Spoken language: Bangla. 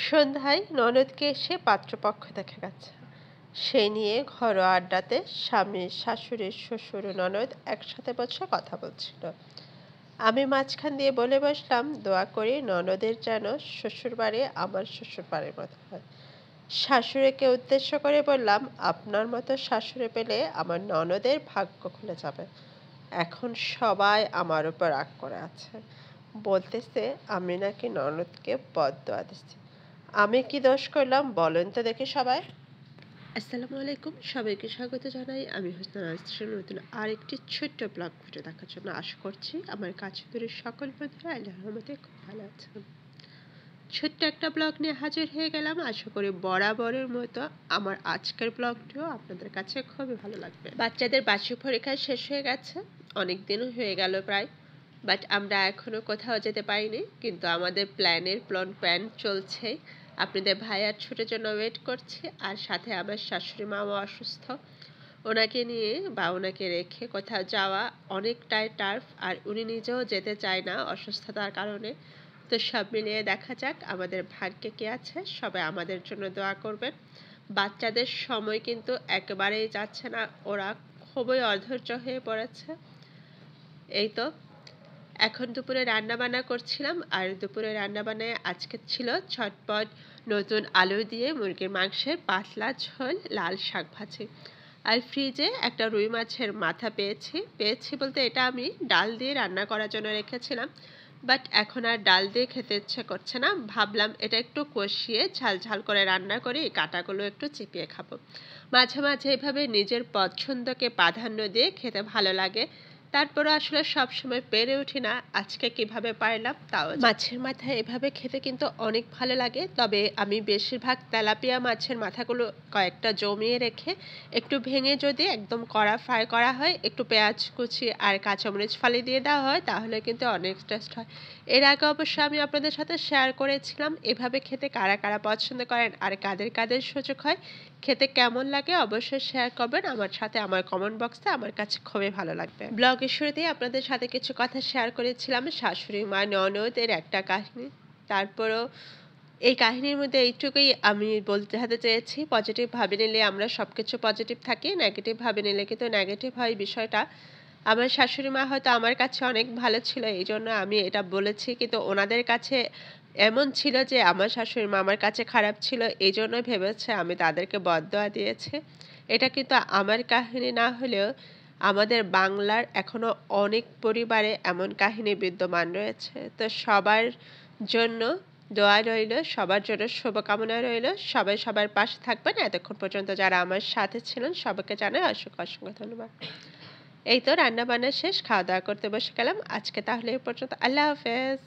সন্ধ্যায় ননদকে এসে পাত্রপক্ষ দেখা গেছে। সেই নিয়ে ঘরোয়া আড্ডাতে স্বামী, শাশুড়ি, শ্বশুর ও ননদ একসাথে বসে কথা বলছিল। আমি মাঝখান দিয়ে বলে বসলাম, দোয়া করি ননদের যেন শ্বশুরবাড়ি আমার শ্বশুরবাড়ির মতো হয়। শাশুড়িকে উদ্দেশ্য করে বললাম, আপনার মতো শাশুড়ি পেলে আমার ননদের ভাগ্য খুলে যাবে। এখন সবাই আমার উপর রাগ করে আছে, বলতেছে আমি নাকি ননদকে বদদোয়া দিচ্ছি। আমি কি দোষ করলাম বলেন তো দেখি সবাই। আসসালামু আলাইকুম, সবাইকে স্বাগত জানাই। আমি হোসনা নাসরিন নতুন আরেকটি ছোট্ট ব্লগ ভিডিও দেখার জন্য আশা করছি আমার কাছে দূরের সকল বন্ধুরা আল্লাহর রহমতে খুব ভালো আছেন। ছোট্ট একটা ব্লগ নিয়ে হাজির হয়ে গেলাম। আশা করি বরাবরের মতো আমার আজকের ব্লগটিও আপনাদের কাছে খুবই ভালো লাগবে। বাচ্চাদের বার্ষিক পরীক্ষা শেষ হয়ে গেছে, অনেক দিনও হয়ে গেল প্রায়, বাট আমরা এখনো কোথাও যেতে পারিনি। কিন্তু আমাদের প্ল্যান চলছে। আপনাদের ভাই আর ছোটোর জন্য ওয়েট করছে, আর সাথে আমার শাশুড়ি মাও অসুস্থ। ওনাকে নিয়ে বা ওনাকে রেখে কোথাও যাওয়া অনেকটাই টার্ফ, আর উনি নিজেও যেতে চায় না অসুস্থতার কারণে। তো সব মিলিয়ে দেখা যাক আমাদের ভাগ্যে কে আছে। সবাই আমাদের জন্য দোয়া করবেন। বাচ্চাদের সময় কিন্তু একেবারেই যাচ্ছে না, ওরা খুবই অধৈর্য হয়ে পড়েছে। এই তো এখন দুপুরে রান্নাবান্না করছিলাম, আর দুপুরে রান্নাবান্নায় আজকে ছিল ঝটপট নতুন আলু দিয়ে মুরগির মাংসের পাতলা ঝোল, লাল শাক ভাজি। আর ফ্রিজে একটা রুই মাছের মাথা পেয়েছি বলতে এটা আমি ডাল দিয়ে রান্না করার জন্য রেখেছিলাম, বাট এখন আর ডাল দিয়ে খেতে ইচ্ছে করছে না। ভাবলাম এটা একটু কষিয়ে ঝাল ঝাল করে রান্না করে এই কাঁটাগুলো একটু চিপিয়ে খাবো। মাঝে মাঝে এভাবে নিজের পছন্দকে প্রাধান্য দিয়ে খেতে ভালো লাগে। তারপরে আসলে সবসময় পেরে উঠি না, আজকে কিভাবে পারলাম তাও। মাছের মাথা এভাবে খেতে কিন্তু অনেক ভালো লাগে, তবে আমি বেশিরভাগ তেলাপিয়া মাছের মাথাগুলো কয়েকটা জমিয়ে রেখে একটু ভেঙে যদি একদম কড়া ফ্রাই করা হয়, একটু পেঁয়াজ কুচি আর কাঁচামরিচ ফালি দিয়ে দেওয়া হয়, তাহলে কিন্তু অনেক টেস্ট হয়। এর আগে অবশ্য আমি আপনাদের সাথে শেয়ার করেছিলাম এভাবে খেতে কারা কারা পছন্দ করেন আর কাদের কাদের সুযোগ হয়, খেতে কেমন লাগে অবশ্যই শেয়ার করবেন আমার সাথে আমার কমেন্ট বক্সে। আমার কাছে খুবই ভালো লাগবে। ব্লগের শুরুতেই আপনাদের সাথে কিছু কথা শেয়ার করেছিলাম শাশুড়ি মা ননদের একটা কাহিনী। তারপরও এই কাহিনীর মধ্যে এইটুকুই আমি বলতে চেয়েছি, পজিটিভ ভাবে নিলে আমরা সব কিছু পজিটিভ থাকি, নেগেটিভ ভাবে নিলে কিন্তু নেগেটিভ হয় বিষয়টা। আমার শাশুড়ি মা হয়তো আমার কাছে অনেক ভালো ছিল, এই জন্য আমি এটা বলেছি, কিন্তু ওনাদের কাছে এমন ছিল যে আমার শাশুড়ি মা আমার কাছে খারাপ ছিল, এই জন্য ভেবেছে আমি তাদেরকে বদদোয়া দিয়েছি। এটা কিন্তু আমার কাহিনী না হলেও আমাদের বাংলার এখনো অনেক পরিবারে এমন কাহিনী বিদ্যমান রয়েছে। তো সবার জন্য দোয়া রইল, সবার জন্য শুভকামনা রইল। সবাই সবার পাশে থাকবেন। এতক্ষণ পর্যন্ত যারা আমার সাথে ছিলেন সবাইকে জানাই অসংখ্য অসংখ্য ধন্যবাদ। এই তো রান্না বান্না শেষ, খাওয়া দাওয়া করতে বসে গেলাম। আজকে তাহলে এ পর্যন্ত। আল্লাহ হাফেজ।